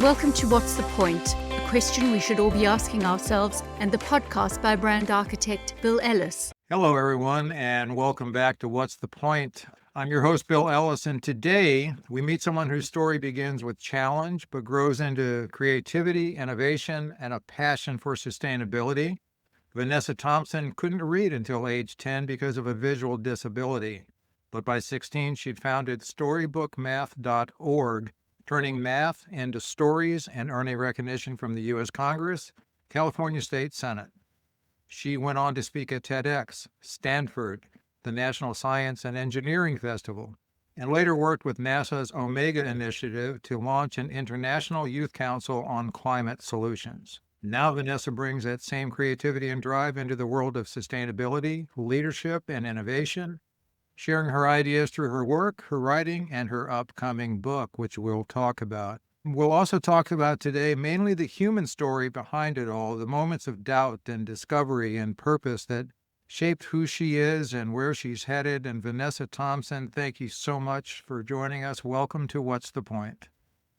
Welcome to What's the Point? A question we should all be asking ourselves, and the podcast by brand architect Bill Ellis. Hello, everyone, and welcome back to What's the Point? I'm your host, Bill Ellis, and today we meet someone whose story begins with challenge but grows into creativity, innovation, and a passion for sustainability. Vanessa Thompson couldn't read until age 10 because of a visual disability, but by 16, she'd founded StorybookMath.org, turning math into stories and earning recognition from the U.S. Congress, California State Senate. She went on to speak at TEDx, Stanford, the National Science and Engineering Festival, and later worked with NASA's Omega initiative to launch an international youth council on climate solutions. Now Vanessa brings that same creativity and drive into the world of sustainability, leadership, and innovation, sharing her ideas through her work, her writing, and her upcoming book, which we'll talk about. We'll also talk about today mainly the human story behind it all, the moments of doubt and discovery and purpose that shaped who she is and where she's headed. And Vanessa Thompson, thank you so much for joining us. Welcome to What's the Point?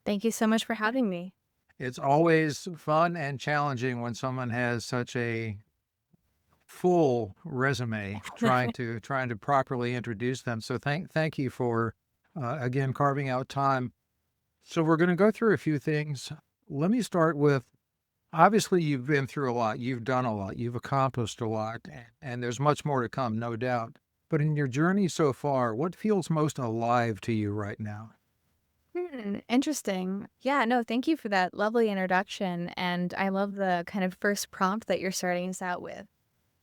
Thank you so much for having me. It's always fun and challenging when someone has such a full resume trying to properly introduce them. So thank you for again carving out time. So we're going to go through a few things. Let me start with, obviously you've been through a lot, you've done a lot, you've accomplished a lot, and there's much more to come, no doubt. But in your journey so far, what feels most alive to you right now? Interesting. Yeah, no, thank you for that lovely introduction. And I love the kind of first prompt that you're starting us out with.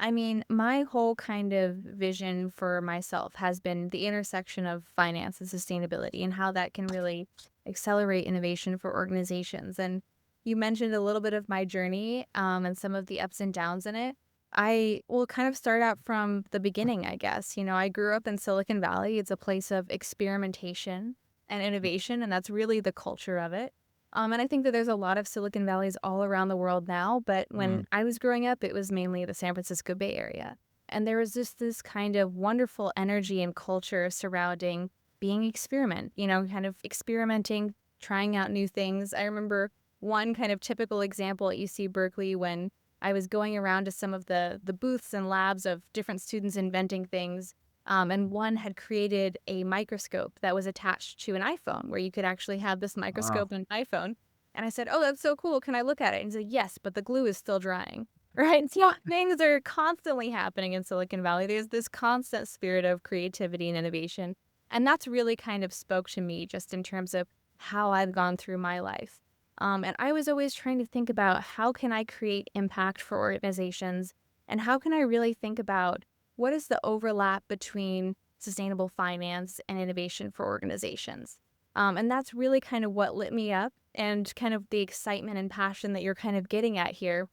I mean, my whole kind of vision for myself has been the intersection of finance and sustainability and how that can really accelerate innovation for organizations. And you mentioned a little bit of my journey and some of the ups and downs in it. I will kind of start out from the beginning, I guess. You know, I grew up in Silicon Valley. It's a place of experimentation and innovation, and that's really the culture of it. And I think that there's a lot of Silicon Valleys all around the world now, but when I was growing up, it was mainly the San Francisco Bay Area. And there was just this kind of wonderful energy and culture surrounding being kind of experimenting, trying out new things. I remember one kind of typical example at UC Berkeley when I was going around to some of the booths and labs of different students inventing things. And one had created a microscope that was attached to an iPhone where you could actually have this microscope on an iPhone. And I said, "Oh, that's so cool. Can I look at it?" And he said, "Yes, but the glue is still drying." Right? So things are constantly happening in Silicon Valley. There's this constant spirit of creativity and innovation. And that's really kind of spoke to me just in terms of how I've gone through my life. And I was always trying to think about how can I create impact for organizations and how can I really think about what is the overlap between sustainable finance and innovation for organizations? And that's really kind of what lit me up and kind of the excitement and passion that you're kind of getting at here.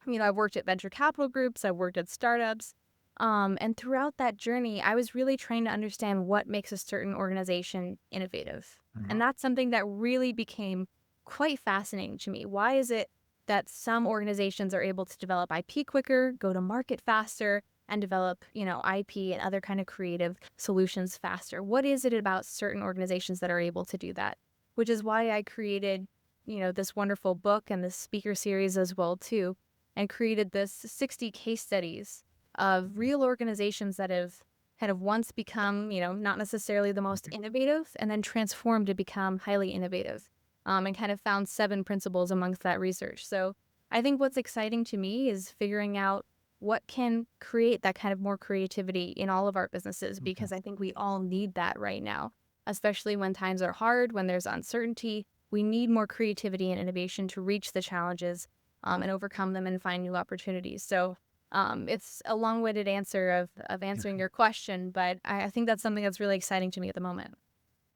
You know, I've worked at venture capital groups, I've worked at startups, and throughout that journey, I was really trying to understand what makes a certain organization innovative. And that's something that really became quite fascinating to me. Why is it that some organizations are able to develop IP quicker, go to market faster, and develop, IP and other kind of creative solutions faster? What is it about certain organizations that are able to do that? Which is why I created, this wonderful book and this speaker series as well, too, and created this 60 case studies of real organizations that have kind of once become, not necessarily the most innovative and then transformed to become highly innovative and kind of found 7 principles amongst that research. So I think what's exciting to me is figuring out what can create that kind of more creativity in all of our businesses, because I think we all need that right now, especially when times are hard, when there's uncertainty. We need more creativity and innovation to reach the challenges and overcome them and find new opportunities. So it's a long-winded answer of answering your question, but I think that's something that's really exciting to me at the moment.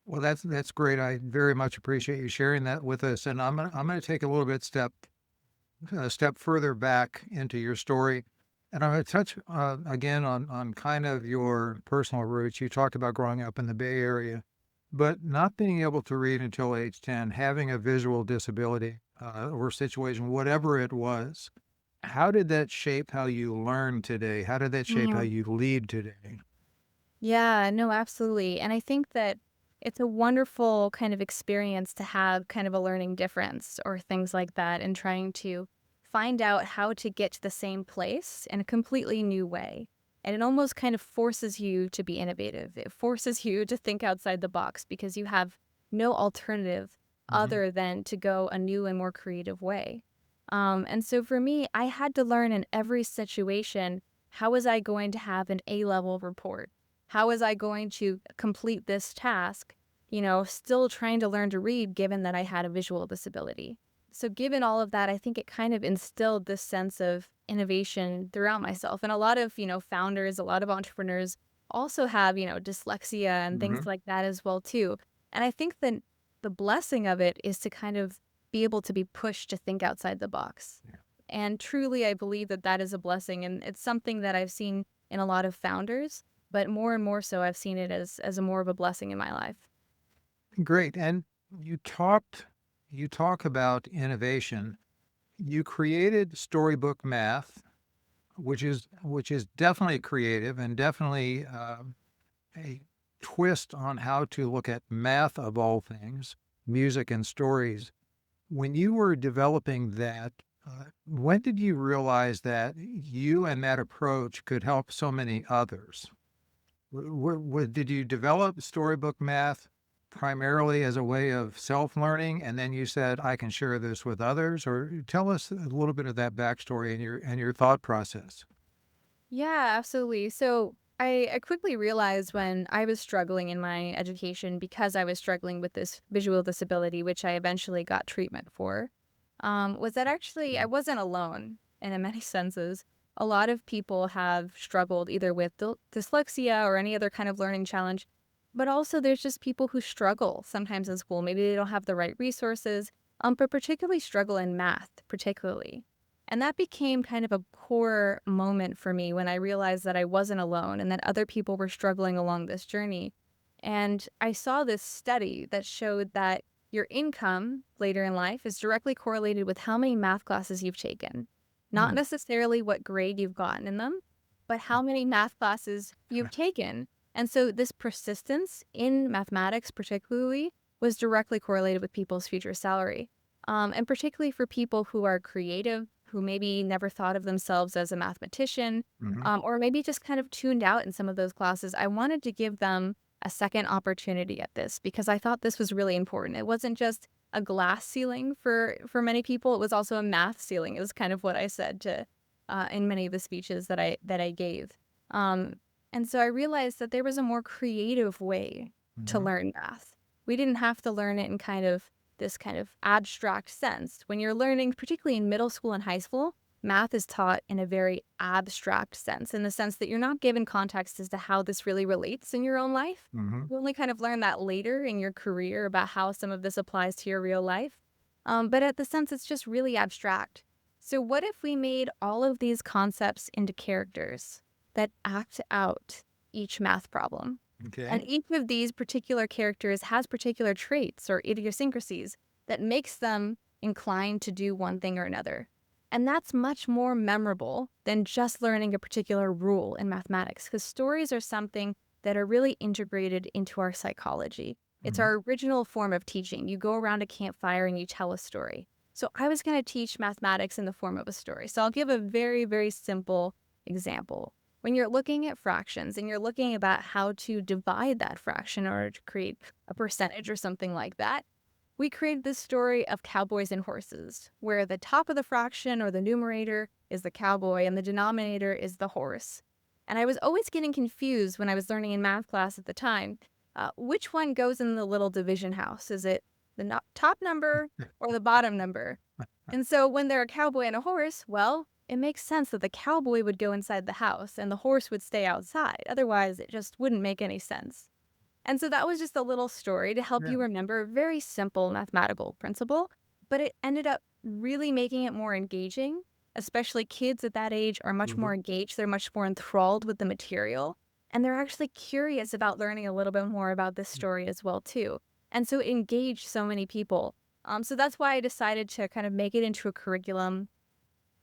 Well, that's great. I very much appreciate you sharing that with us. And I'm gonna take a little bit a step further back into your story. And I'm going to touch again on kind of your personal roots. You talked about growing up in the Bay Area, but not being able to read until age 10, having a visual disability or situation, whatever it was. How did that shape how you learn today? How did that shape how you lead today? Yeah, no, absolutely. And I think that it's a wonderful kind of experience to have kind of a learning difference or things like that, and trying to find out how to get to the same place in a completely new way. And it almost kind of forces you to be innovative. It forces you to think outside the box because you have no alternative Mm-hmm. other than to go a new and more creative way. And so for me, I had to learn in every situation, how was I going to have an A-level report? How was I going to complete this task? Still trying to learn to read given that I had a visual disability. So given all of that, I think it kind of instilled this sense of innovation throughout myself. And a lot of, founders, a lot of entrepreneurs also have, dyslexia and Mm-hmm. things like that as well too. And I think that the blessing of it is to kind of be able to be pushed to think outside the box. Yeah. And truly, I believe that that is a blessing. And it's something that I've seen in a lot of founders, but more and more so, I've seen it as a more of a blessing in my life. Great. And you talk about innovation. You created Storybook Math, which is definitely creative and definitely a twist on how to look at math of all things, music and stories. When you were developing that, when did you realize that you and that approach could help so many others? Did you develop Storybook Math primarily as a way of self-learning, and then you said, "I can share this with others"? Or tell us a little bit of that backstory and your thought process. Yeah, absolutely. So I quickly realized when I was struggling in my education because I was struggling with this visual disability, which I eventually got treatment for, was that actually I wasn't alone in many senses. A lot of people have struggled either with dyslexia or any other kind of learning challenge, but also there's just people who struggle sometimes in school. Maybe they don't have the right resources, but particularly struggle in math, particularly. And that became kind of a core moment for me when I realized that I wasn't alone and that other people were struggling along this journey. And I saw this study that showed that your income later in life is directly correlated with how many math classes you've taken. Not Hmm. necessarily what grade you've gotten in them, but how many math classes you've taken. And so this persistence in mathematics, particularly, was directly correlated with people's future salary. And particularly for people who are creative, who maybe never thought of themselves as a mathematician, Hmm. or maybe just kind of tuned out in some of those classes, I wanted to give them a second opportunity at this because I thought this was really important. It wasn't just a glass ceiling for many people; it was also a math ceiling. Is kind of what I said to in many of the speeches that I gave. Um, and so I realized that there was a more creative way to Hmm. learn math. We didn't have to learn it in kind of this kind of abstract sense. When you're learning, particularly in middle school and high school, math is taught in a very abstract sense, in the sense that you're not given context as to how this really relates in your own life. Hmm. You only kind of learn that later in your career about how some of this applies to your real life. But at the sense, it's just really abstract. So, what if we made all of these concepts into characters that act out each math problem? Okay. And each of these particular characters has particular traits or idiosyncrasies that makes them inclined to do one thing or another. And that's much more memorable than just learning a particular rule in mathematics, because stories are something that are really integrated into our psychology. It's Hmm. our original form of teaching. You go around a campfire and you tell a story. So I was going to teach mathematics in the form of a story. So I'll give a very, very simple example. When you're looking at fractions and you're looking about how to divide that fraction in order to create a percentage or something like that, we created this story of cowboys and horses, where the top of the fraction or the numerator is the cowboy and the denominator is the horse. And I was always getting confused when I was learning in math class at the time. Which one goes in the little division house? Is it the top number or the bottom number? And so when they're a cowboy and a horse, well, it makes sense that the cowboy would go inside the house and the horse would stay outside. Otherwise, it just wouldn't make any sense. And so that was just a little story to help Yeah. you remember a very simple mathematical principle, but it ended up really making it more engaging. Especially kids at that age are much Hmm. more engaged. They're much more enthralled with the material, and they're actually curious about learning a little bit more about this story as well too. And so it engaged so many people. So that's why I decided to kind of make it into a curriculum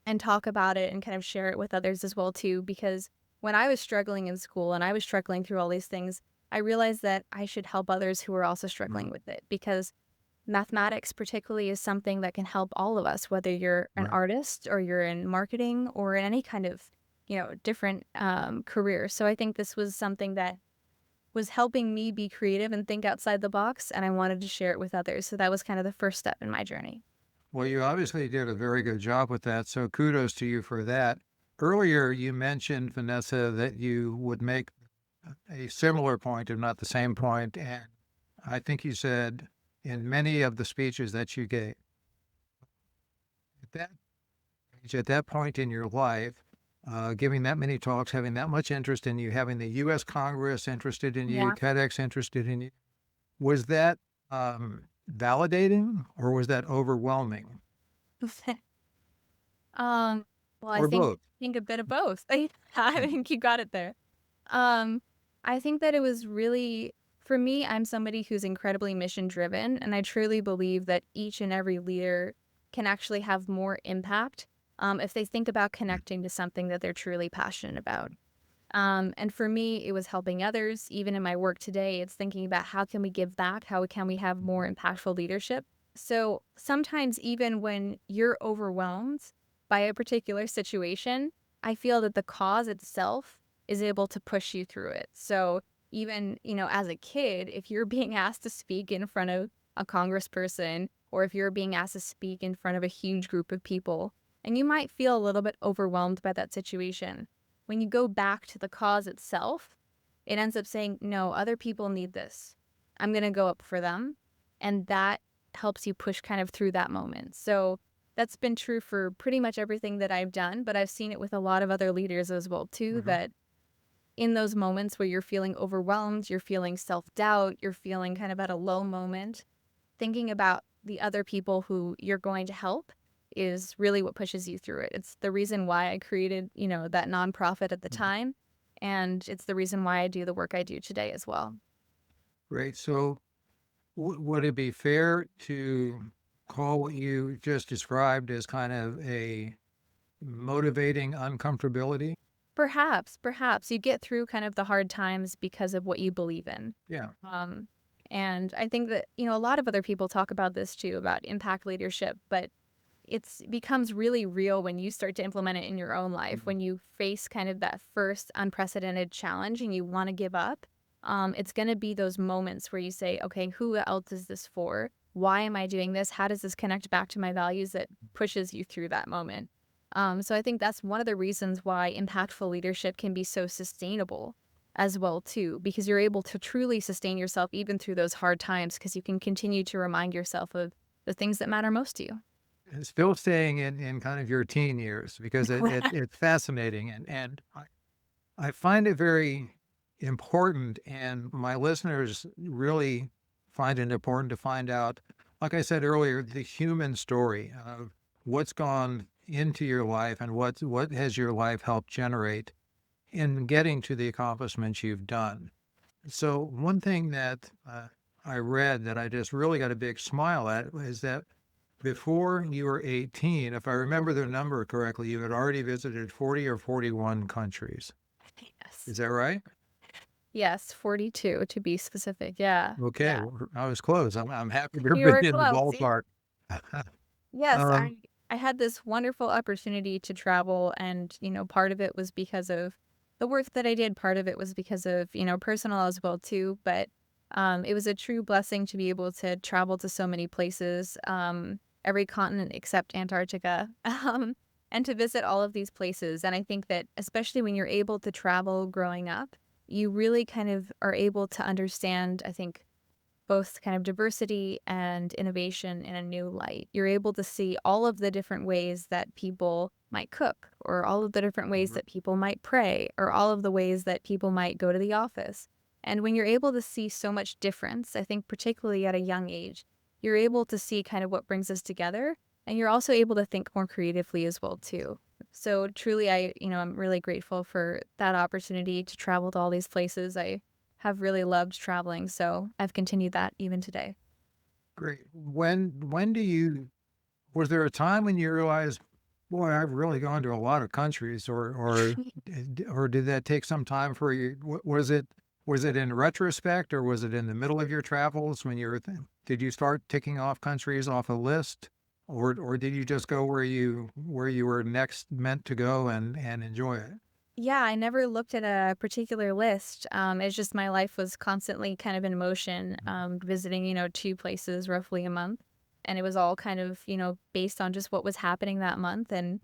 and talk about it and kind of share it with others as well too, because when I was struggling in school and I was struggling through all these things, I realized that I should help others who are also struggling with it, because mathematics particularly is something that can help all of us, whether you're an Right. artist or you're in marketing or in any kind of, different career. So I think this was something that was helping me be creative and think outside the box, and I wanted to share it with others. So that was kind of the first step in my journey. Well, you obviously did a very good job with that, so kudos to you for that. Earlier, you mentioned, Vanessa, that you would make a similar point, if not the same point, and I think you said in many of the speeches that you gave, at that at that point in your life, giving that many talks, having that much interest in you, having the U.S. Congress interested in you, Yeah. TEDx interested in you, was that validating or was that overwhelming um, well, I or think both? think a bit of both. I think you got it there. Um, I think that it was really, for me, I'm somebody who's incredibly mission driven, and I truly believe that each and every leader can actually have more impact if they think about connecting to something that they're truly passionate about. And for me, it was helping others. Even in my work today, it's thinking about how can we give back? How can we have more impactful leadership? So sometimes, even when you're overwhelmed by a particular situation, I feel that the cause itself is able to push you through it. So even, as a kid, if you're being asked to speak in front of a congressperson, or if you're being asked to speak in front of a huge group of people, and you might feel a little bit overwhelmed by that situation, when you go back to the cause itself, it ends up saying, no, other people need this. I'm going to go up for them. And that helps you push kind of through that moment. So that's been true for pretty much everything that I've done, but I've seen it with a lot of other leaders as well, too, Mhm. that in those moments where you're feeling overwhelmed, you're feeling self-doubt, you're feeling kind of at a low moment, thinking about the other people who you're going to help is really what pushes you through it. It's the reason why I created, that nonprofit at the time. And it's the reason why I do the work I do today as well. Great. So, would it be fair to call what you just described as kind of a motivating uncomfortability? Perhaps you get through kind of the hard times because of what you believe in. Yeah. Um, and I think that, a lot of other people talk about this too, about impact leadership, but it becomes really real when you start to implement it in your own life. Mhm. When you face kind of that first unprecedented challenge and you want to give up, it's going to be those moments where you say, okay, who else is this for? Why am I doing this? How does this connect back to my values, that pushes you through that moment? So I think that's one of the reasons why impactful leadership can be so sustainable as well too, because you're able to truly sustain yourself even through those hard times, because you can continue to remind yourself of the things that matter most to you. And still staying in kind of your teen years because it's fascinating and I find it very important, and my listeners really find it important to find out, like I said earlier, the human story of what's gone into your life and what has your life helped generate in getting to the accomplishments you've done. So one thing that I read that I just really got a big smile at is that before you were 18, if I remember the number correctly, you had already visited 40 or 41 countries. Yes. Is that right? Yes, 42 to be specific. Yeah. Okay, Yeah. well, I was close. I'm happy to You be were in the close. See? ballpark. Yes, Um, I had this wonderful opportunity to travel, and part of it was because of the work that I did, part of it was because of, personal as well too, but it was a true blessing to be able to travel to so many places, every continent except Antarctica. And to visit all of these places. And I think that especially when you're able to travel growing up, you really kind of are able to understand, I think, both kind of diversity and innovation in a new light. You're able to see all of the different ways that people might cook, or all of the different ways mhm, that people might pray, or all of the ways that people might go to the office. And when you're able to see so much difference, I think particularly at a young age, you're able to see kind of what brings us together, and you're also able to think more creatively as well too. So truly, I'm really grateful for that opportunity to travel to all these places. I have really loved traveling, so I've continued that even today. great. When do you was there a time when you realized, boy, I've really gone to a lot of countries, or did that take some time for you? Was it in retrospect, or was it in the middle of your travels when you were did you start ticking off countries off a list, or did you just go where you were next meant to go and enjoy it? Yeah, I never looked at a particular list. It's just my life was constantly kind of in motion, visiting, 2 places roughly a month. And it was all kind of, based on just what was happening that month. And,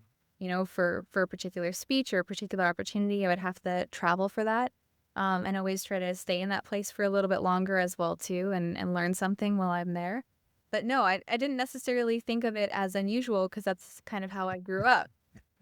for a particular speech or a particular opportunity, I would have to travel for that. And always try to stay in that place for a little bit longer as well, too, and learn something while I'm there. But no, I didn't necessarily think of it as unusual because that's kind of how I grew up.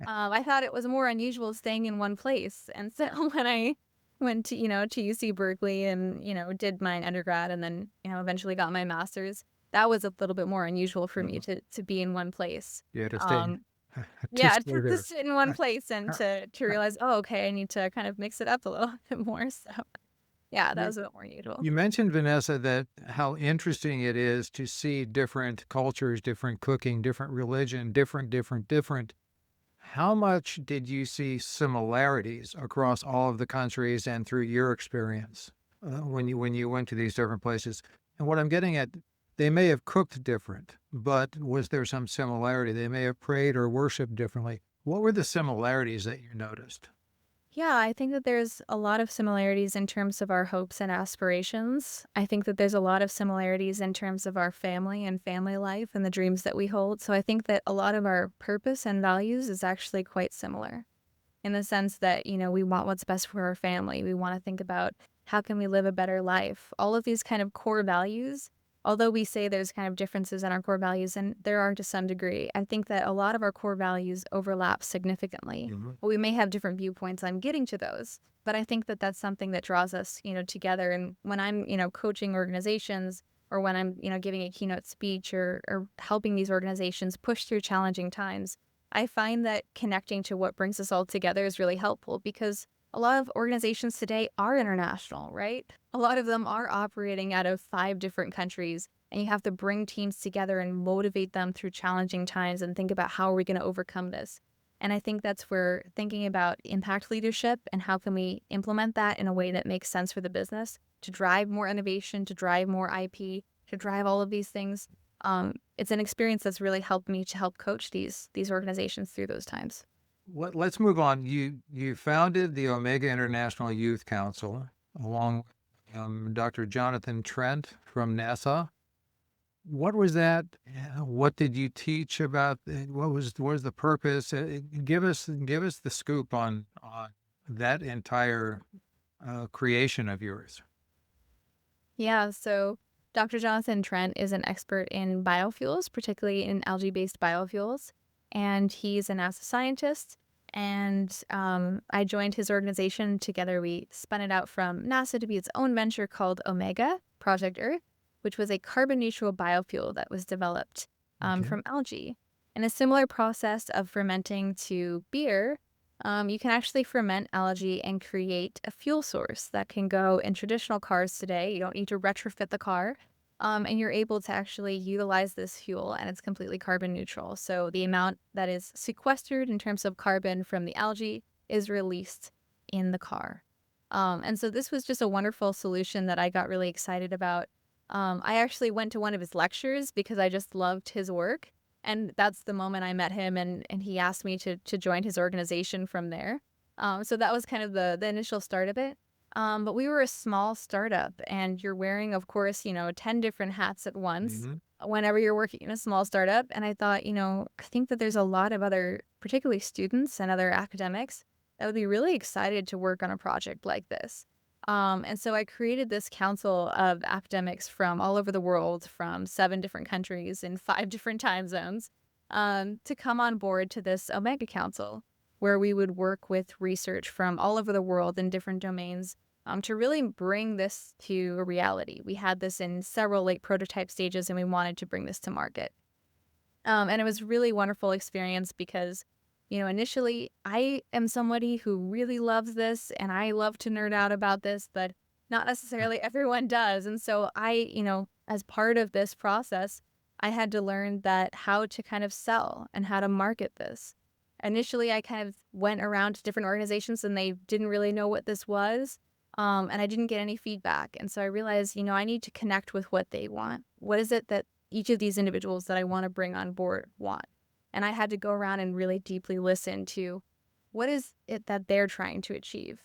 I thought it was more unusual staying in one place. And so when I went to UC Berkeley and, did my undergrad and then, eventually got my master's, that was a little bit more unusual for me to be in one place. Yeah, to stay Um, to yeah, stay to there. sit in one place and to realize, oh, okay, I need to kind of mix it up a little bit more. So yeah, that You was a bit more unusual. you mentioned, Vanessa, that how interesting it is to see different cultures, different cooking, different religion, different. How much did you see similarities across all of the countries and through your experience when you went to these different places? And what I'm getting at, they may have cooked different, but was there some similarity? They may have prayed or worshiped differently. What were the similarities that you noticed? Yeah, I think that there's a lot of similarities in terms of our hopes and aspirations. I think that there's a lot of similarities in terms of our family and family life and the dreams that we hold. So I think that a lot of our purpose and values is actually quite similar in the sense that, we want what's best for our family. We want to think about how can we live a better life. All of these kind of core values, although we say there's kind of differences in our core values, and there are to some degree, I think that a lot of our core values overlap significantly. Mhm. We may have different viewpoints on getting to those, but I think that that's something that draws us, together. And when I'm, coaching organizations or when I'm, giving a keynote speech or helping these organizations push through challenging times, I find that connecting to what brings us all together is really helpful because a lot of organizations today are international, right? A lot of them are operating out of 5 different countries, and you have to bring teams together and motivate them through challenging times and think about how are we going to overcome this. And I think that's where thinking about impact leadership and how can we implement that in a way that makes sense for the business to drive more innovation, to drive more IP, to drive all of these things. It's an experience that's really helped me to help coach these organizations through those times. Let's move on. You founded the Omega International Youth Council along with Dr. Jonathan Trent from NASA. What was that? What did you teach about? What was the purpose? Give us the scoop on that entire creation of yours. Yeah, so Dr. Jonathan Trent is an expert in biofuels, particularly in algae-based biofuels, and he's a NASA scientist. And I joined his organization. Together, we spun it out from NASA to be its own venture called Omega, Project Earth, which was a carbon-neutral biofuel that was developed Okay. from algae. In a similar process of fermenting to beer, you can actually ferment algae and create a fuel source that can go in traditional cars today. You don't need to retrofit the car. And you're able to actually utilize this fuel and it's completely carbon neutral. So the amount that is sequestered in terms of carbon from the algae is released in the car. And so this was just a wonderful solution that I got really excited about. I actually went to one of his lectures because I just loved his work. And that's the moment I met him and he asked me to join his organization from there. So that was kind of the initial start of it. But we were a small startup and you're wearing, of course, 10 different hats at once Mhm. whenever you're working in a small startup. And I thought, I think that there's a lot of other, particularly students and other academics that would be really excited to work on a project like this. And so I created this council of academics from all over the world, from 7 different countries in 5 different time zones, to come on board to this Omega Council, where we would work with research from all over the world in different domains to really bring this to a reality. We had this in several late prototype stages, and we wanted to bring this to market. And it was a really wonderful experience because initially I am somebody who really loves this and I love to nerd out about this, but not necessarily everyone does. And so I, as part of this process, I had to learn that how to kind of sell and how to market this. Initially, I kind of went around to different organizations and they didn't really know what this was. And I didn't get any feedback. And so I realized, I need to connect with what they want. What is it that each of these individuals that I want to bring on board want? And I had to go around and really deeply listen to what is it that they're trying to achieve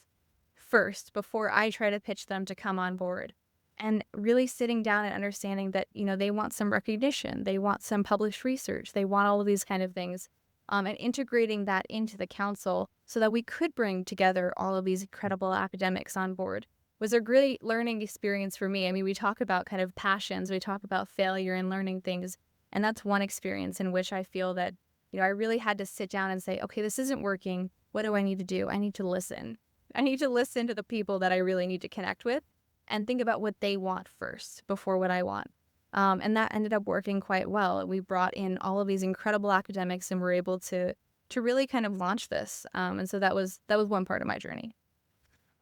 first before I try to pitch them to come on board. And really sitting down and understanding that, they want some recognition, they want some published research, they want all of these kind of things, and integrating that into the council so that we could bring together all of these incredible academics on board was a great learning experience for me. I mean, we talk about kind of passions, we talk about failure and learning things, and that's one experience in which I feel that, I really had to sit down and say, okay, this isn't working. What do I need to do? I need to listen. I need to listen to the people that I really need to connect with and think about what they want first before what I want. And that ended up working quite well. We brought in all of these incredible academics and were able to really kind of launch this. And so that was one part of my journey.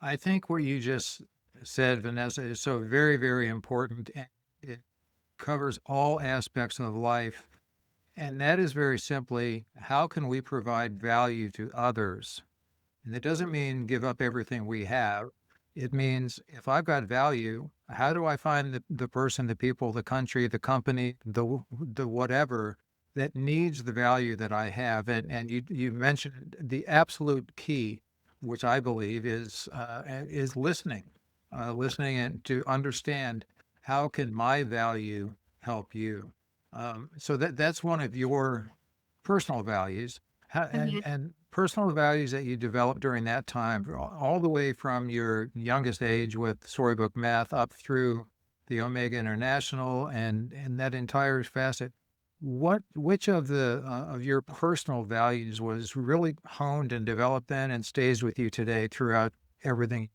I think what you just said, Vanessa, is so very, very important. And it covers all aspects of life. And that is very simply, how can we provide value to others? And it doesn't mean give up everything we have. It means if I've got value, how do I find the person, the people, the country, the company, the whatever that needs the value that I have? And you mentioned the absolute key, which I believe is listening, listening and to understand how can my value help you. So that's one of your personal values. And personal values that you developed during that time, all the way from your youngest age with Storybook Math up through the Omega International and that entire facet. Which of the of your personal values was really honed and developed then and stays with you today throughout everything?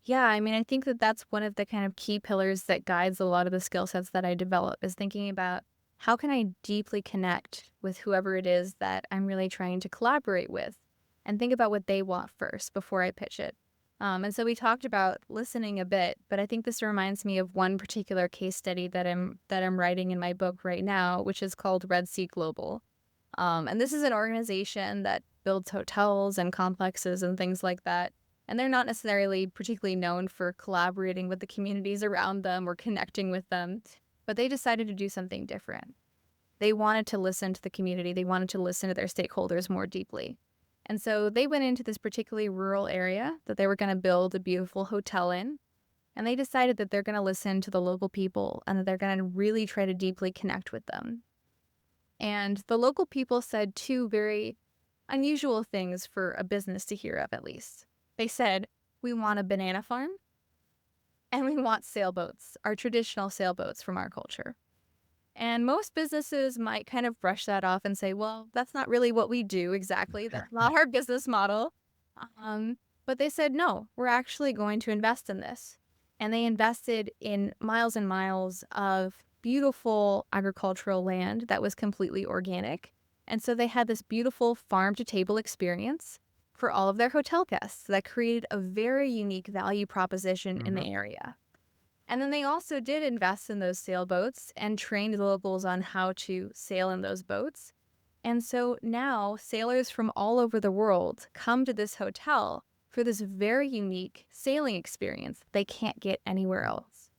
Yeah, I mean, I think that that's one of the kind of key pillars that guides a lot of the skill sets that I develop is thinking about how can I deeply connect with whoever it is that I'm really trying to collaborate with and think about what they want first before I pitch it. And so we talked about listening a bit, but I think this reminds me of one particular case study that I'm writing in my book right now, which is called Red Sea Global. And this is an organization that builds hotels and complexes and things like that. And they're not necessarily particularly known for collaborating with the communities around them or connecting with them, but they decided to do something different. They wanted to listen to the community. They wanted to listen to their stakeholders more deeply. And so they went into this particularly rural area that they were going to build a beautiful hotel in. And they decided that they're going to listen to the local people and that they're going to really try to deeply connect with them. And the local people said two very unusual things for a business to hear of, at least. They said, we want a banana farm and we want sailboats, our traditional sailboats from our culture. And most businesses might kind of brush that off and say, well, that's not really what we do exactly. That's not our business model. But they said, no, we're actually going to invest in this. And they invested in miles and miles of beautiful agricultural land that was completely organic. And so they had this beautiful farm-to-table experience for all of their hotel guests that created a very unique value proposition in the area. And then they also did invest in those sailboats and trained the locals on how to sail in those boats. And so now sailors from all over the world come to this hotel for this very unique sailing experience they can't get anywhere else.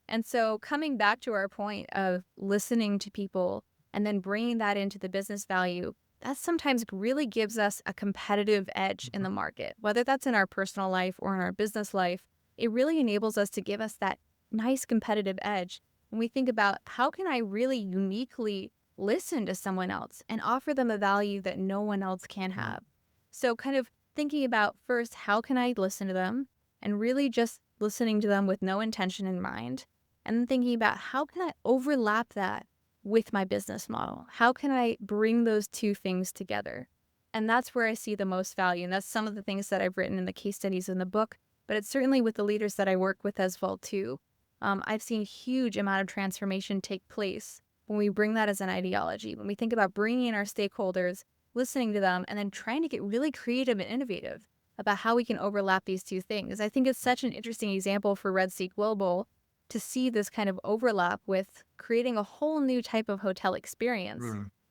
And so coming back to our point of listening to people and then bringing that into the business value, that sometimes really gives us a competitive edge in the market, whether that's in our personal life or in our business life. It really enables us to give us that nice competitive edge when we think about how can I really uniquely listen to someone else and offer them a value that no one else can have. So kind of thinking about first, how can I listen to them and really just listening to them with no intention in mind. And then thinking about how can I overlap that with my business model? How can I bring those two things together? And that's where I see the most value. And that's some of the things that I've written in the case studies in the book, but it's certainly with the leaders that I work with as well too. I've seen a huge amount of transformation take place when we bring that as an ideology, when we think about bringing in our stakeholders, listening to them, and then trying to get really creative and innovative about how we can overlap these two things. I think it's such an interesting example for Red Sea Global to see this kind of overlap with creating a whole new type of hotel experience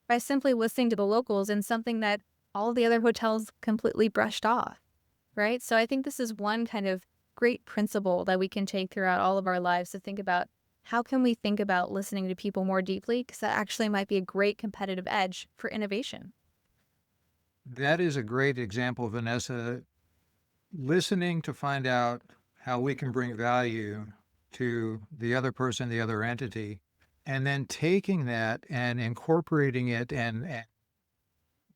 by simply listening to the locals in something that all the other hotels completely brushed off, right? So I think this is one kind of great principle that we can take throughout all of our lives to think about how can we think about listening to people more deeply, because that actually might be a great competitive edge for innovation. That is a great example, Vanessa. Listening to find out how we can bring value to the other person, the other entity, and then taking that and incorporating it and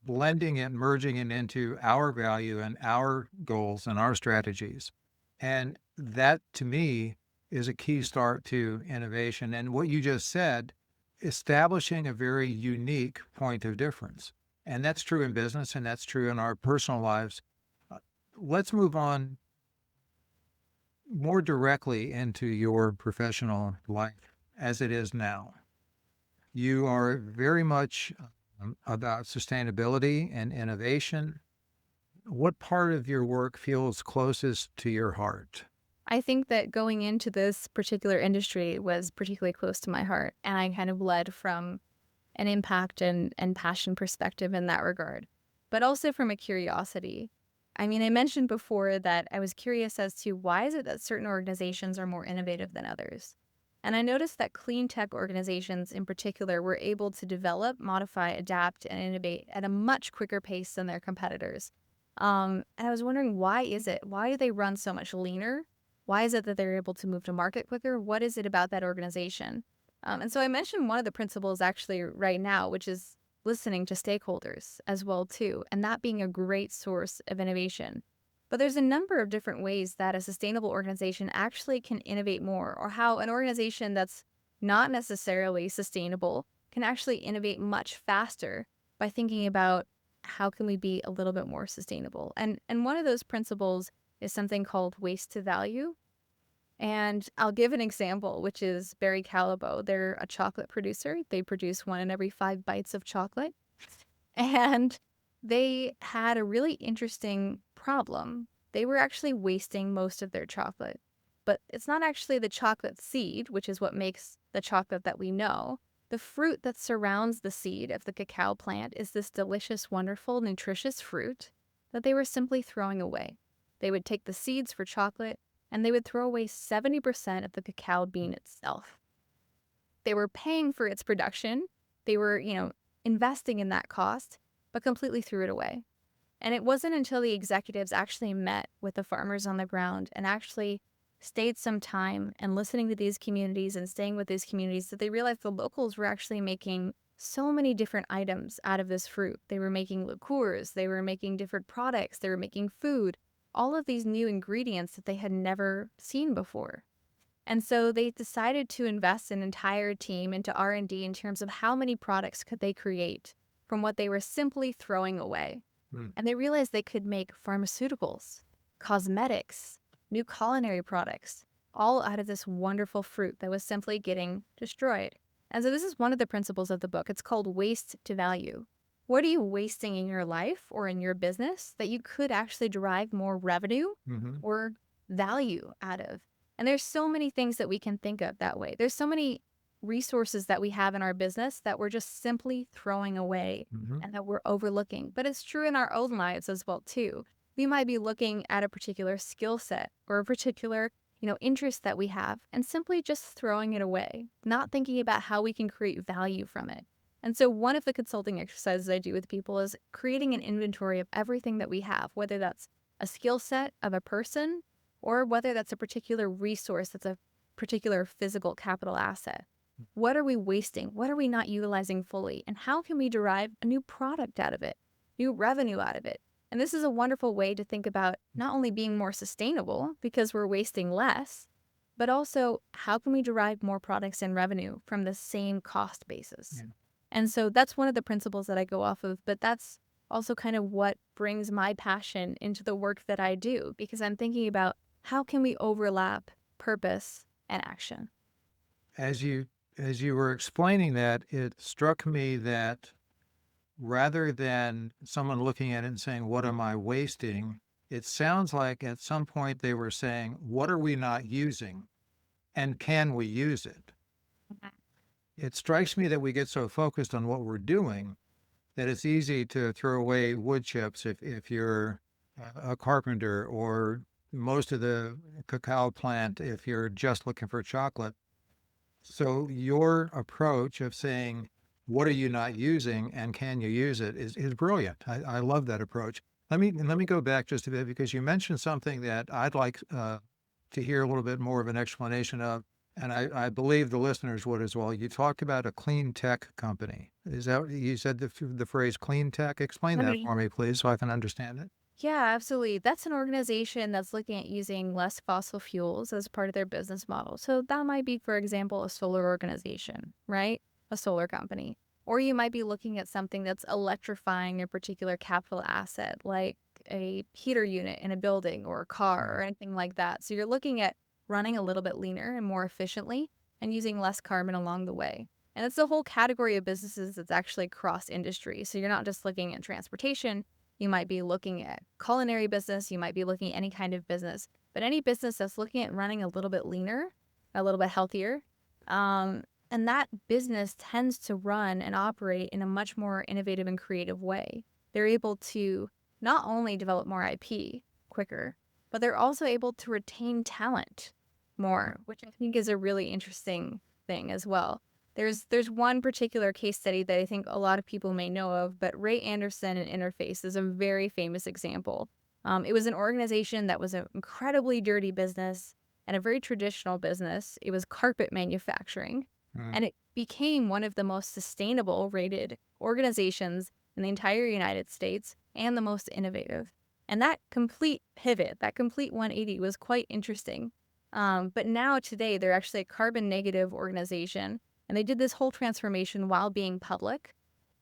blending it, merging it into our value and our goals and our strategies. And that to me is a key start to innovation. And what you just said, establishing a very unique point of difference. And that's true in business and that's true in our personal lives. Let's move on more directly into your professional life as it is now. You are very much about sustainability and innovation. What part of your work feels closest to your heart? I think that going into this particular industry was particularly close to my heart, and I kind of led from an impact and passion perspective in that regard, but also from a curiosity. I mean, I mentioned before that I was curious as to why is it that certain organizations are more innovative than others? And I noticed that clean tech organizations in particular were able to develop, modify, adapt, and innovate at a much quicker pace than their competitors. And I was wondering, why is it? Why do they run so much leaner? Why is it that they're able to move to market quicker? What is it about that organization? And so I mentioned one of the principles actually right now, which is listening to stakeholders as well too, and that being a great source of innovation. But there's a number of different ways that a sustainable organization actually can innovate more, or how an organization that's not necessarily sustainable can actually innovate much faster by thinking about how can we be a little bit more sustainable. And one of those principles is something called waste to value. And I'll give an example, which is Berry Callebaut. They're a chocolate producer. They produce 1 in every 5 bites of chocolate. And they had a really interesting problem. They were actually wasting most of their chocolate. But it's not actually the chocolate seed, which is what makes the chocolate that we know. The fruit that surrounds the seed of the cacao plant is this delicious, wonderful, nutritious fruit that they were simply throwing away. They would take the seeds for chocolate, and they would throw away 70% of the cacao bean itself. They were paying for its production. They were, investing in that cost, but completely threw it away. And it wasn't until the executives actually met with the farmers on the ground and actually stayed some time and listening to these communities and staying with these communities that they realized the locals were actually making so many different items out of this fruit. They were making liqueurs, they were making different products, they were making food, all of these new ingredients that they had never seen before. And so they decided to invest an entire team into R&D in terms of how many products could they create from what they were simply throwing away. And they realized they could make pharmaceuticals, cosmetics, new culinary products, all out of this wonderful fruit that was simply getting destroyed. And so this is one of the principles of the book. It's called waste to value. What are you wasting in your life or in your business that you could actually derive more revenue or value out of? And there's so many things that we can think of that way. There's so many resources that we have in our business that we're just simply throwing away and that we're overlooking. But it's true in our own lives as well too. We might be looking at a particular skill set or a particular, interest that we have and simply just throwing it away, not thinking about how we can create value from it. And so one of the consulting exercises I do with people is creating an inventory of everything that we have, whether that's a skill set of a person or whether that's a particular resource that's a particular physical capital asset. What are we wasting? What are we not utilizing fully? And how can we derive a new product out of it, new revenue out of it? And this is a wonderful way to think about not only being more sustainable because we're wasting less, but also how can we derive more products and revenue from the same cost basis? Yeah. And so that's one of the principles that I go off of, but that's also kind of what brings my passion into the work that I do, because I'm thinking about how can we overlap purpose and action. As you were explaining that, it struck me that rather than someone looking at it and saying, what am I wasting? It sounds like at some point they were saying, what are we not using? And can we use it? It strikes me that we get so focused on what we're doing that it's easy to throw away wood chips if you're a carpenter or most of the cacao plant if you're just looking for chocolate. So your approach of saying, what are you not using and can you use it is brilliant. I love that approach. Let me go back just a bit because you mentioned something that I'd like to hear a little bit more of an explanation of, and I believe the listeners would as well. You talked about a clean tech company. Is that you said the phrase clean tech? Explain that Mhm. for me, please, so I can understand it. Yeah, absolutely. That's an organization that's looking at using less fossil fuels as part of their business model. So that might be, for example, a solar organization, right? A solar company. Or you might be looking at something that's electrifying a particular capital asset, like a heater unit in a building or a car or Mm. anything like that. So you're looking at running a little bit leaner and more efficiently and using less carbon along the way. And it's a whole category of businesses that's actually cross industry. So you're not just looking at transportation, you might be looking at culinary business, you might be looking at any kind of business, but any business that's looking at running a little bit leaner, a little bit healthier, and that business tends to run and operate in a much more innovative and creative way. They're able to not only develop more IP quicker, but they're also able to retain talent more, which I think is a really interesting thing as well. There's one particular case study that I think a lot of people may know of, but Ray Anderson and Interface is a very famous example. It was an organization that was an incredibly dirty business and a very traditional business. It was carpet manufacturing, Mm. and it became one of the most sustainable rated organizations in the entire United States and the most innovative. And that complete pivot, that complete 180 was quite interesting. But now today, they're actually a carbon negative organization, and they did this whole transformation while being public.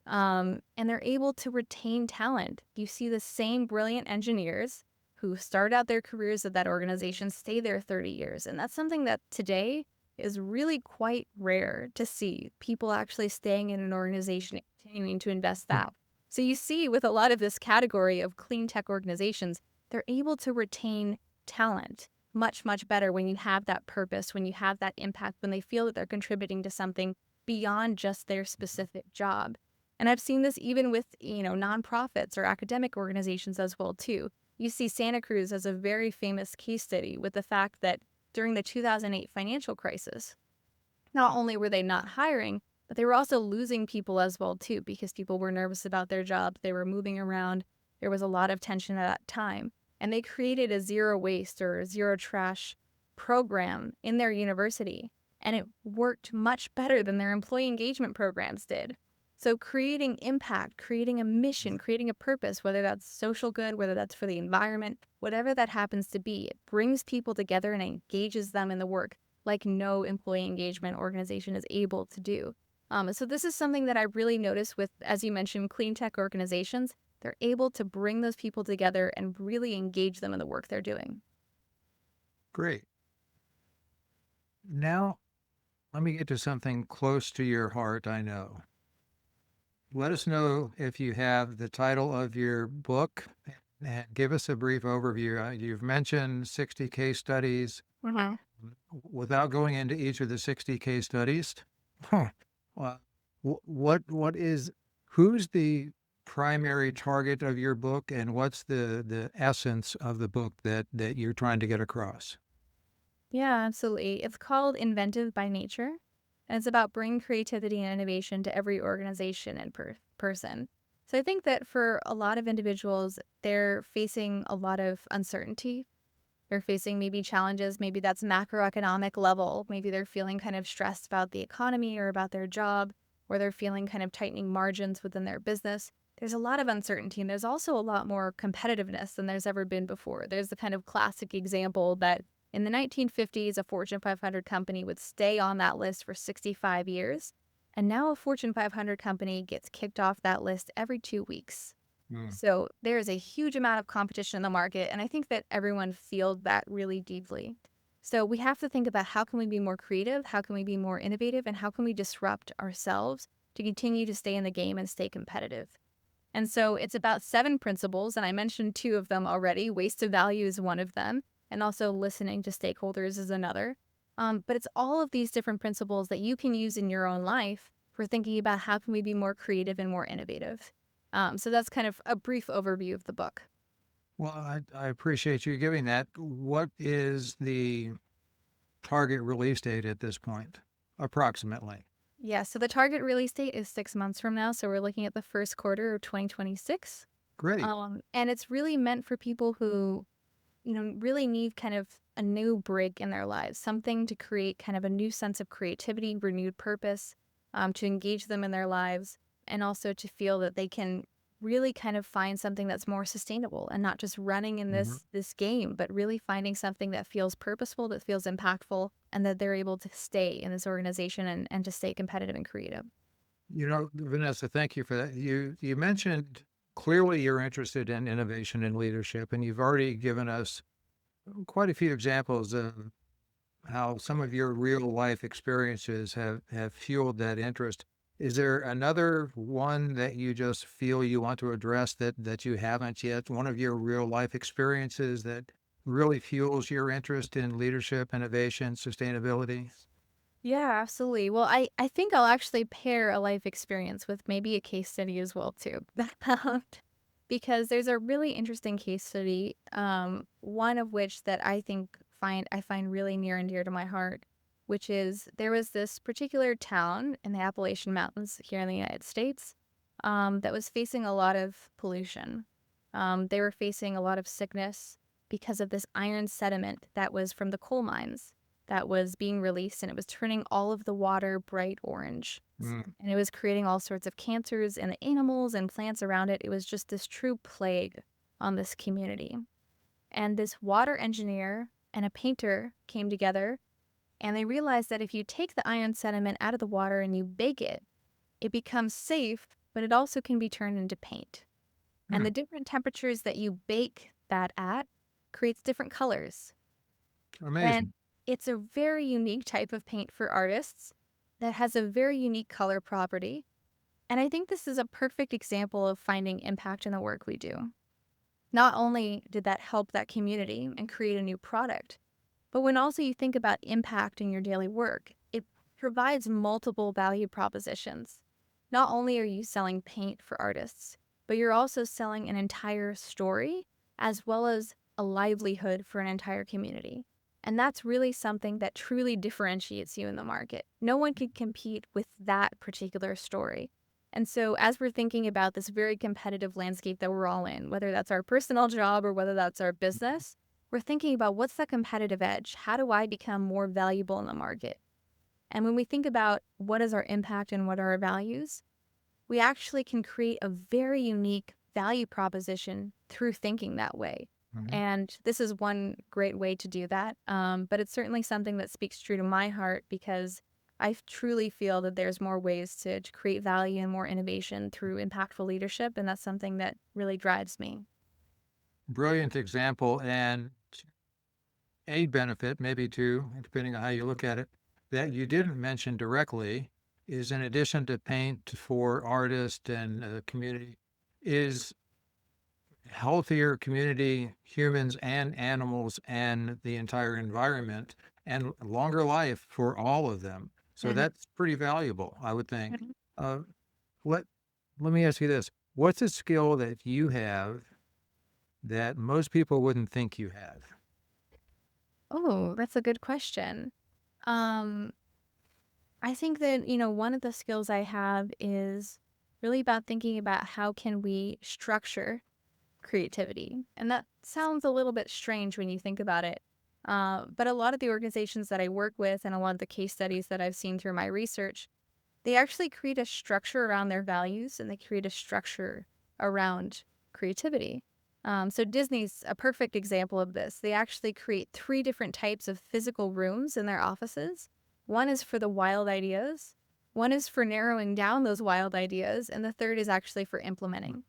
And they're able to retain talent. You see the same brilliant engineers who start out their careers at that organization stay there 30 years. And that's something that today is really quite rare to see people actually staying in an organization and continuing to invest that. So you see with a lot of this category of clean tech organizations, they're able to retain talent much, much better when you have that purpose, when you have that impact, when they feel that they're contributing to something beyond just their specific job. And I've seen this even with, nonprofits or academic organizations as well, too. You see Santa Cruz as a very famous case study with the fact that during the 2008 financial crisis, not only were they not hiring, but they were also losing people as well, too, because people were nervous about their jobs. They were moving around. There was a lot of tension at that time. And they created a zero waste or zero trash program in their university. And it worked much better than their employee engagement programs did. So creating impact, creating a mission, creating a purpose, whether that's social good, whether that's for the environment, whatever that happens to be, it brings people together and engages them in the work like no employee engagement organization is able to do. So this is something that I really notice with, as you mentioned, clean tech organizations. They're able to bring those people together and really engage them in the work they're doing. Great. Now, let me get to something close to your heart, I know. Let us know if you have the title of your book and give us a brief overview. You've mentioned 60 case studies. Mm-hmm. Without going into each of the 60 case studies, well, what is who's the primary target of your book and what's the essence of the book that you're trying to get across? Yeah, absolutely. It's called Inventive by Nature, and it's about bringing creativity and innovation to every organization and person. So I think that for a lot of individuals, they're facing a lot of uncertainty. They're facing maybe challenges, maybe that's macroeconomic level. Maybe they're feeling kind of stressed about the economy or about their job, or they're feeling kind of tightening margins within their business. There's a lot of uncertainty, and there's also a lot more competitiveness than there's ever been before. There's the kind of classic example that in the 1950s, a Fortune 500 company would stay on that list for 65 years. And now a Fortune 500 company gets kicked off that list every 2 weeks. Mm. So there is a huge amount of competition in the market, and I think that everyone feels that really deeply. So we have to think about how can we be more creative, how can we be more innovative, and how can we disrupt ourselves to continue to stay in the game and stay competitive. And so it's about 7 principles, and I mentioned 2 of them already. Waste of value is one of them, and also listening to stakeholders is another. But it's all of these different principles that you can use in your own life for thinking about how can we be more creative and more innovative. So that's kind of a brief overview of the book. Well, I appreciate you giving that. What is the target release date at this point, approximately? Yeah, so the target release date is 6 months from now. So we're looking at the first quarter of 2026. Great. And it's really meant for people who, really need kind of a new break in their lives, something to create kind of a new sense of creativity, renewed purpose, to engage them in their lives, and also to feel that they can really kind of find something that's more sustainable and not just running in Mhm. this game, but really finding something that feels purposeful, that feels impactful, and that they're able to stay in this organization and to stay competitive and creative. Vanessa, thank you for that. You mentioned clearly you're interested in innovation and leadership, and you've already given us quite a few examples of how some of your real life experiences have fueled that interest. Is there another one that you just feel you want to address that you haven't yet? One of your real life experiences that really fuels your interest in leadership, innovation, sustainability? Yeah, absolutely. Well, I think I'll actually pair a life experience with maybe a case study as well too. Um, because there's a really interesting case study, one of which that I find really near and dear to my heart, which is there was this particular town in the Appalachian Mountains here in the United States, that was facing a lot of pollution. They were facing a lot of sickness because of this iron sediment that was from the coal mines that was being released, and it was turning all of the water bright orange. Mm, And it was creating all sorts of cancers in the animals and plants around it. It was just this true plague on this community. And this water engineer and a painter came together, and they realized that if you take the iron sediment out of the water and you bake it, it becomes safe, but it also can be turned into paint. And mm, the different temperatures that you bake that at creates different colors. And amazing. it's a very unique type of paint for artists that has a very unique color property. And I think this is a perfect example of finding impact in the work we do. Not only did that help that community and create a new product, but when also you think about impact in your daily work, it provides multiple value propositions. Not only are you selling paint for artists, but you're also selling an entire story as well as a livelihood for an entire community. And that's really something that truly differentiates you in the market. No one can compete with that particular story. And so, as we're thinking about this very competitive landscape that we're all in, whether that's our personal job or whether that's our business, we're thinking about what's the competitive edge? How do I become more valuable in the market? And when we think about what is our impact and what are our values, we actually can create a very unique value proposition through thinking that way. Mhm. And this is one great way to do that. But it's certainly something that speaks true to my heart because I truly feel that there's more ways to create value and more innovation through impactful leadership. And that's something that really drives me. Brilliant example. And a benefit, maybe two, depending on how you look at it, that you didn't mention directly is in addition to paint for artists and community, is healthier community, humans and animals and the entire environment, and longer life for all of them. So Mhm. that's pretty valuable, I would think. Mhm. Uh, let let me ask you this: what's a skill that you have that most people wouldn't think you have? Oh, that's a good question. Um, I think that, one of the skills I have is really about thinking about how can we structure creativity. And that sounds a little bit strange when you think about it. But a lot of the organizations that I work with and a lot of the case studies that I've seen through my research, they actually create a structure around their values and they create a structure around creativity. So Disney's a perfect example of this. They actually create three different types of physical rooms in their offices. One is for the wild ideas, one is for narrowing down those wild ideas, and the third is actually for implementing.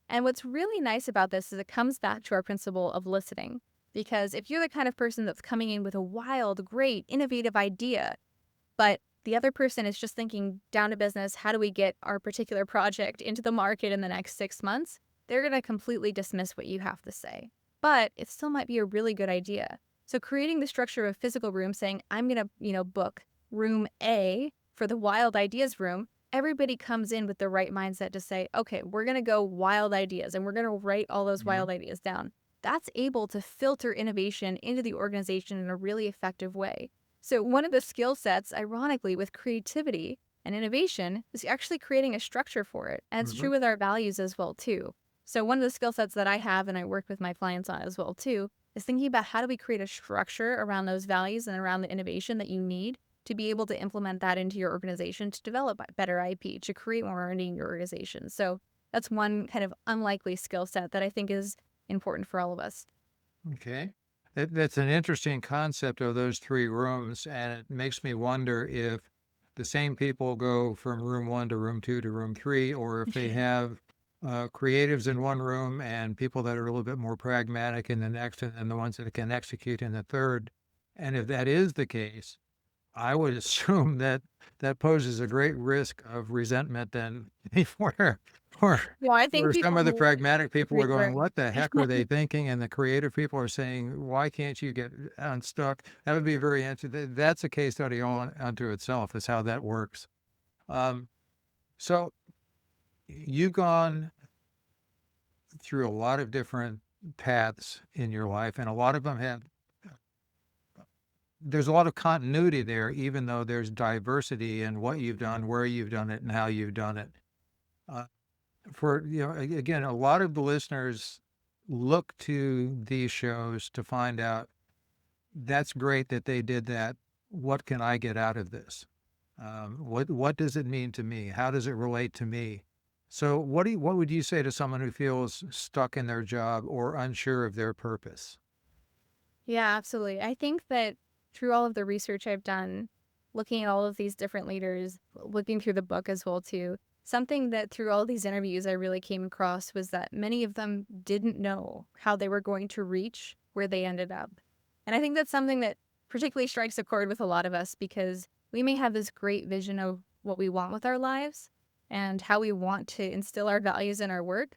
And what's really nice about this is it comes back to our principle of listening. Because if you're the kind of person that's coming in with a wild, great, innovative idea, but the other person is just thinking down to business, how do we get our particular project into the market in the next 6 months? They're going to completely dismiss what you have to say. But it still might be a really good idea. So creating the structure of a physical room saying, I'm going to, book room A for the wild ideas room, everybody comes in with the right mindset to say, okay, we're going to go wild ideas and we're going to write all those Mhm. wild ideas down. that's able to filter innovation into the organization in a really effective way. So one of the skill sets, ironically, with creativity and innovation is actually creating a structure for it. And it's true with our values as well, too. So one of the skill sets that I have and I work with my clients on as well, too, is thinking about how do we create a structure around those values and around the innovation that you need to be able to implement that into your organization to develop better IP, to create more earning in your organization. So that's one kind of unlikely skill set that I think is important for all of us. Okay. That's an interesting concept of those 3 rooms, and it makes me wonder if the same people go from room 1 to room 2 to room 3, or if they have creatives in one room and people that are a little bit more pragmatic in the next, and then the ones that can execute in the third. And if that is the case, I would assume that that poses a great risk of resentment then where Well, I think where some people of the who pragmatic people are going, refer "What the heck are they thinking?" And the creative people are saying, "Why can't you get unstuck?" That would be very interesting. That's a case study all unto itself, is how that works. Um, so you've gone through a lot of different paths in your life, and a lot of them have there's a lot of continuity there, even though there's diversity in what you've done, where you've done it, and how you've done it. Uh, again, a lot of the listeners look to these shows to find out, that's great that they did that. What can I get out of this? What does it mean to me? How does it relate to me? So what would you say to someone who feels stuck in their job or unsure of their purpose? Yeah, absolutely. I think that through all of the research I've done, looking at all of these different leaders, looking through the book as well too, something that through all these interviews I really came across was that many of them didn't know how they were going to reach where they ended up. And I think that's something that particularly strikes a chord with a lot of us because we may have this great vision of what we want with our lives and how we want to instill our values in our work,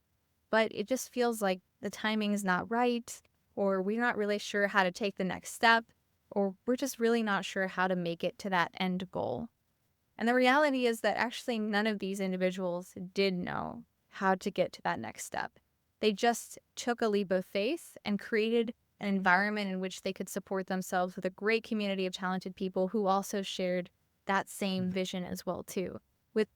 but it just feels like the timing is not right, or we're not really sure how to take the next step, or we're just really not sure how to make it to that end goal. And the reality is that actually none of these individuals did know how to get to that next step. They just took a leap of faith and created an environment in which they could support themselves with a great community of talented people who also shared that same vision as well too.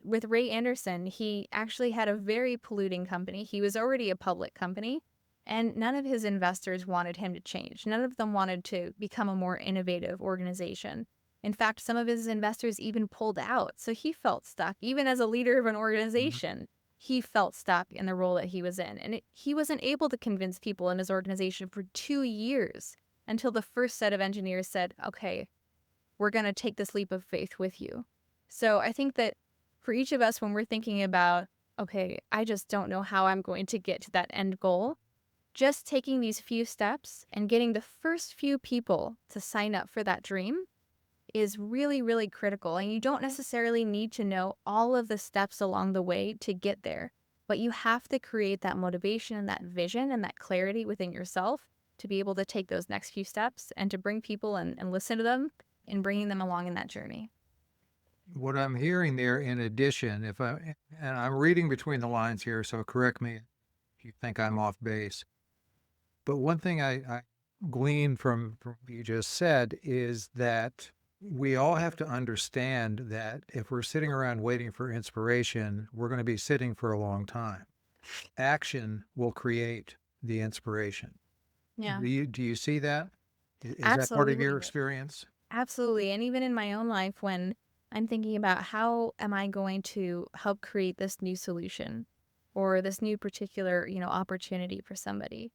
With Ray Anderson, he actually had a very polluting company. He was already a public company, and none of his investors wanted him to change. None of them wanted to become a more innovative organization. In fact, some of his investors even pulled out. So he felt stuck. Even as a leader of an organization, he felt stuck in the role that he was in. And he wasn't able to convince people in his organization for 2 years until the first set of engineers said, okay, we're going to take this leap of faith with you. So I think that for each of us, when we're thinking about, okay, I just don't know how I'm going to get to that end goal, just taking these few steps and getting the first few people to sign up for that dream is really, really critical. And you don't necessarily need to know all of the steps along the way to get there, but you have to create that motivation and that vision and that clarity within yourself to be able to take those next few steps and to bring people and listen to them and bringing them along in that journey. What I'm hearing there, in addition, and I'm reading between the lines here, so correct me if you think I'm off base. But one thing I glean from what you just said is that we all have to understand that if we're sitting around waiting for inspiration, we're going to be sitting for a long time. Action will create the inspiration. Yeah, Do you see that? Is that part of your absolutely. experience? Absolutely. And even in my own life, when I'm thinking about how am I going to help create this new solution or this new particular, opportunity for somebody,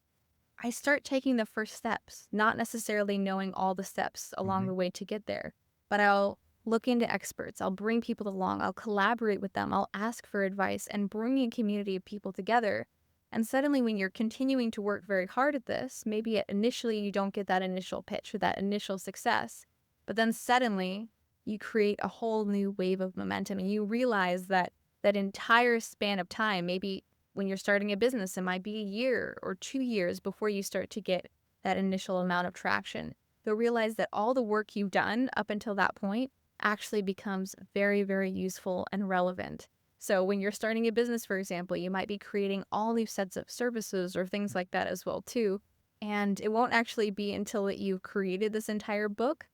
I start taking the first steps, not necessarily knowing all the steps along the way to get there, but I'll look into experts. I'll bring people along. I'll collaborate with them. I'll ask for advice and bring a community of people together. And suddenly when you're continuing to work very hard at this, maybe initially you don't get that initial pitch or that initial success, but then suddenly you create a whole new wave of momentum and you realize that that entire span of time, maybe when you're starting a business, it might be a year or 2 years before you start to get that initial amount of traction. You'll realize that all the work you've done up until that point actually becomes very, very useful and relevant. So when you're starting a business, for example, you might be creating all these sets of services or things like that as well too. And it won't actually be until that you've created this entire book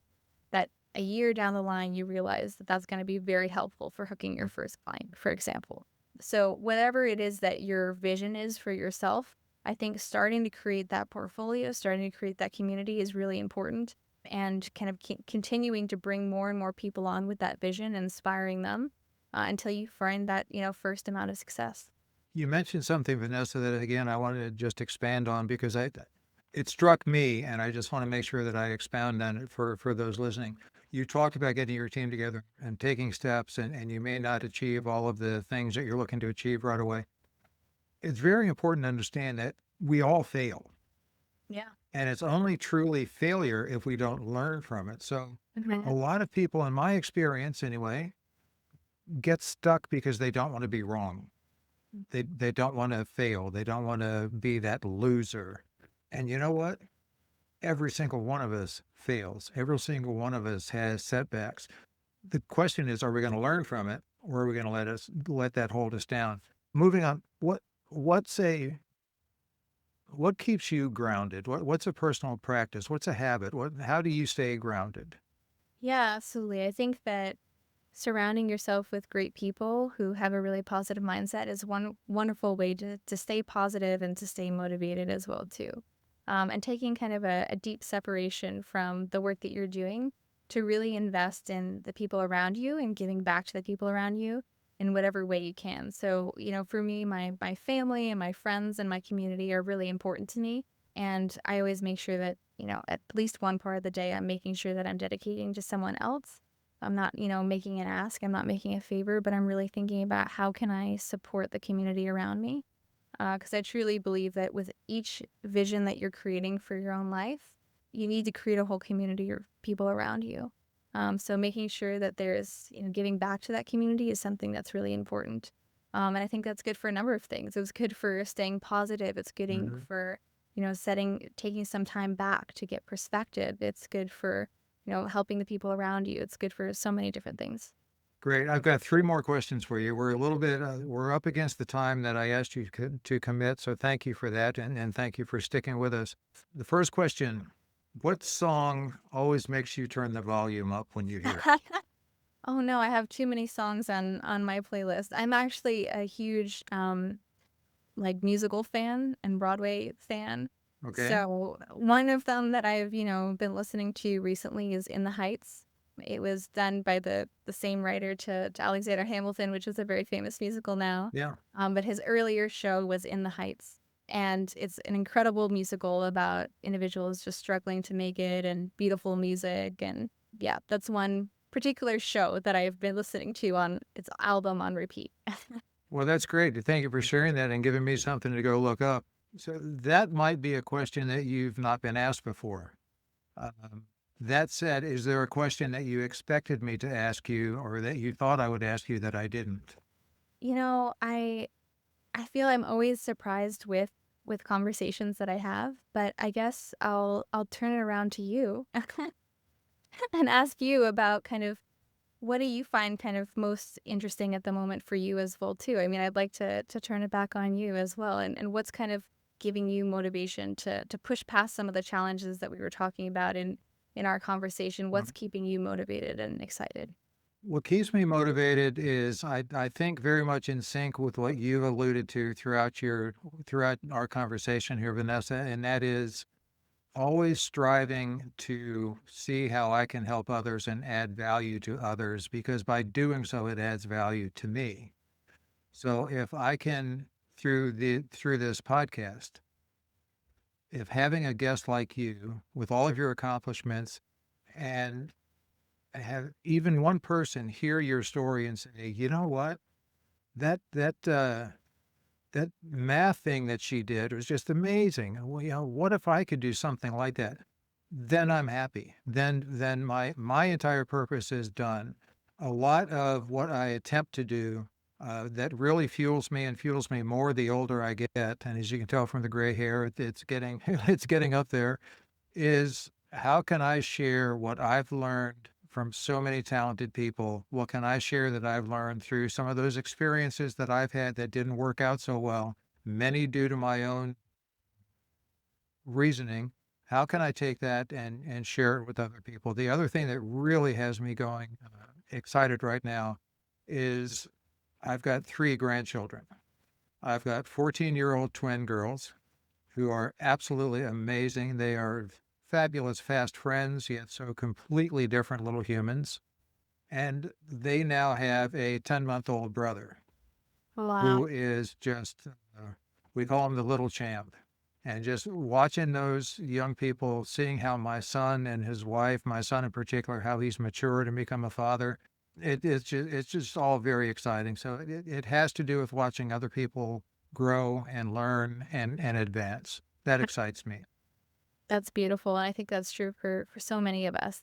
that a year down the line you realize that that's going to be very helpful for hooking your first client, for example. So whatever it is that your vision is for yourself, I think starting to create that portfolio, starting to create that community is really important, and kind of continuing to bring more and more people on with that vision, inspiring them until you find that, first amount of success. You mentioned something, Vanessa, that again I wanted to just expand on because it struck me, and I just want to make sure that I expound on it for those listening. You talked about getting your team together and taking steps, and you may not achieve all of the things that you're looking to achieve right away. It's very important to understand that we all fail, Yeah. and it's only truly failure if we don't learn from it. So a Mhm. lot of people, in my experience anyway, get stuck because they don't want to be wrong. They don't want to fail. They don't want to be that loser. And you know what? Every single one of us fails. Every single one of us has setbacks. The question is, are we going to learn from it, or are we going to let that hold us down? Moving on, what's a what keeps you grounded? What's a personal practice? What's a habit? How do you stay grounded? Yeah, absolutely. I think that surrounding yourself with great people who have a really positive mindset is one wonderful way to stay positive and to stay motivated as well too. And taking kind of a deep separation from the work that you're doing to really invest in the people around you and giving back to the people around you in whatever way you can. So, for me, my family and my friends and my community are really important to me. And I always make sure that, at least one part of the day, I'm making sure that I'm dedicating to someone else. I'm not, making an ask, I'm not making a favor, but I'm really thinking about how can I support the community around me? Because I truly believe that with each vision that you're creating for your own life, you need to create a whole community of people around you. So making sure that there's, giving back to that community is something that's really important. And I think that's good for a number of things. It's good for staying positive. It's good Hmm. for, taking some time back to get perspective. It's good for, helping the people around you. It's good for so many different things. Great. I've got three more questions for you. We're a little bit, we're up against the time that I asked you to commit. So thank you for that. And thank you for sticking with us. The first question, what song always makes you turn the volume up when you hear it? Oh no, I have too many songs on my playlist. I'm actually a huge like musical fan and Broadway fan. Okay. So one of them that I've, been listening to recently is In the Heights. It was done by the same writer to Alexander Hamilton, which is a very famous musical now. Yeah. But his earlier show was In the Heights. And it's an incredible musical about individuals just struggling to make it and beautiful music. And yeah, that's one particular show that I've been listening to on its album on repeat. Well, that's great. Thank you for sharing that and giving me something to go look up. So that might be a question that you've not been asked before. Um, that said, is there a question that you expected me to ask you or that you thought I would ask you that I didn't? I feel I'm always surprised with conversations that I have, but I guess I'll turn it around to you and ask you about kind of what do you find kind of most interesting at the moment for you as well too? I mean, I'd like to turn it back on you as well, and what's kind of giving you motivation to push past some of the challenges that we were talking about in our conversation. What's keeping you motivated and excited? What keeps me motivated is I think very much in sync with what you've alluded to throughout our conversation here, Vanessa, and that is always striving to see how I can help others and add value to others because by doing so it adds value to me. So if I can through this podcast, if having a guest like you with all of your accomplishments and have even one person hear your story and say, you know what, that that uh, that math thing that she did was just amazing. Well, what if I could do something like that? Then I'm happy. Then my entire purpose is done. A lot of what I attempt to do that really fuels me and fuels me more the older I get, and as you can tell from the gray hair, it's getting it's getting up there is how can I share what I've learned from so many talented people? What can I share that I've learned through some of those experiences that I've had that didn't work out so well? Many due to my own reasoning. How can I take that and share it with other people? The other thing that really has me going excited right now is I've got 3 grandchildren. I've got 14-year-old twin girls who are absolutely amazing. They are fabulous fast friends, yet so completely different little humans. And they now have a 10-month-old brother Wow. who is just, we call him the little champ. And just watching those young people, seeing how my son and his wife, my son in particular, how he's matured and become a father, it's just all very exciting. So it has to do with watching other people grow and learn and advance. That excites me. That's beautiful. And I think that's true for so many of us.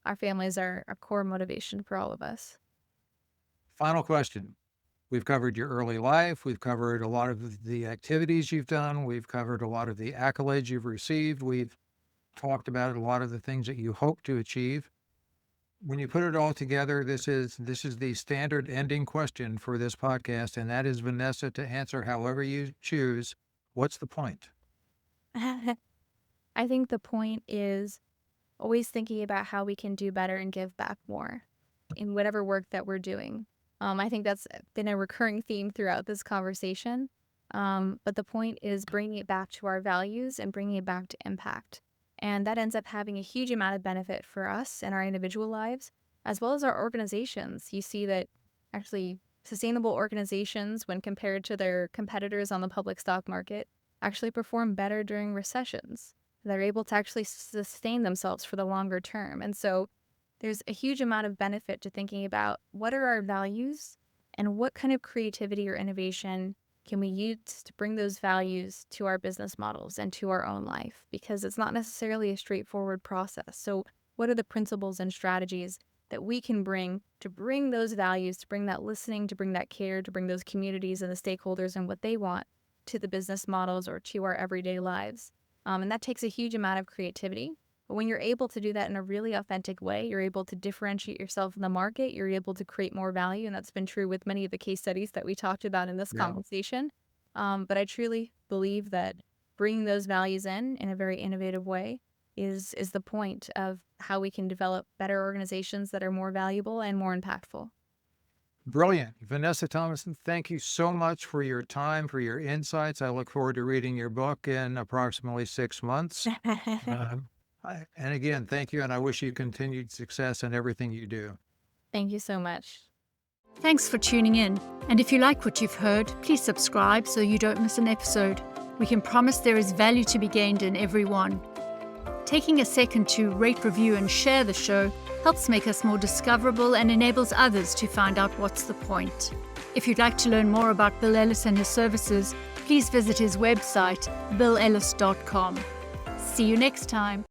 Our families are a core motivation for all of us. Final question. We've covered your early life. We've covered a lot of the activities you've done. We've covered a lot of the accolades you've received. We've talked about a lot of the things that you hope to achieve. When you put it all together, this is the standard ending question for this podcast, and that is, Vanessa, to answer however you choose. What's the point? I think the point is always thinking about how we can do better and give back more in whatever work that we're doing. I think that's been a recurring theme throughout this conversation. But the point is bringing it back to our values and bringing it back to impact. And that ends up having a huge amount of benefit for us and our individual lives, as well as our organizations. You see that actually sustainable organizations, when compared to their competitors on the public stock market, actually perform better during recessions. They're able to actually sustain themselves for the longer term. And so there's a huge amount of benefit to thinking about what are our values and what kind of creativity or innovation can we use to bring those values to our business models and to our own life, because it's not necessarily a straightforward process. So what are the principles and strategies that we can bring to bring those values, to bring that listening, to bring that care, to bring those communities and the stakeholders and what they want to the business models or to our everyday lives? And that takes a huge amount of creativity. But when you're able to do that in a really authentic way, you're able to differentiate yourself in the market, you're able to create more value. And that's been true with many of the case studies that we talked about in this conversation. But I truly believe that bringing those values in a very innovative way is the point of how we can develop better organizations that are more valuable and more impactful. Brilliant. Vanessa Thompson, thank you so much for your time, for your insights. I look forward to reading your book in approximately 6 months. And again, thank you, and I wish you continued success in everything you do. Thank you so much. Thanks for tuning in. And if you like what you've heard, please subscribe so you don't miss an episode. We can promise there is value to be gained in every one. Taking a second to rate, review, and share the show helps make us more discoverable and enables others to find out what's the point. If you'd like to learn more about Bill Ellis and his services, please visit his website, billellis.com. See you next time.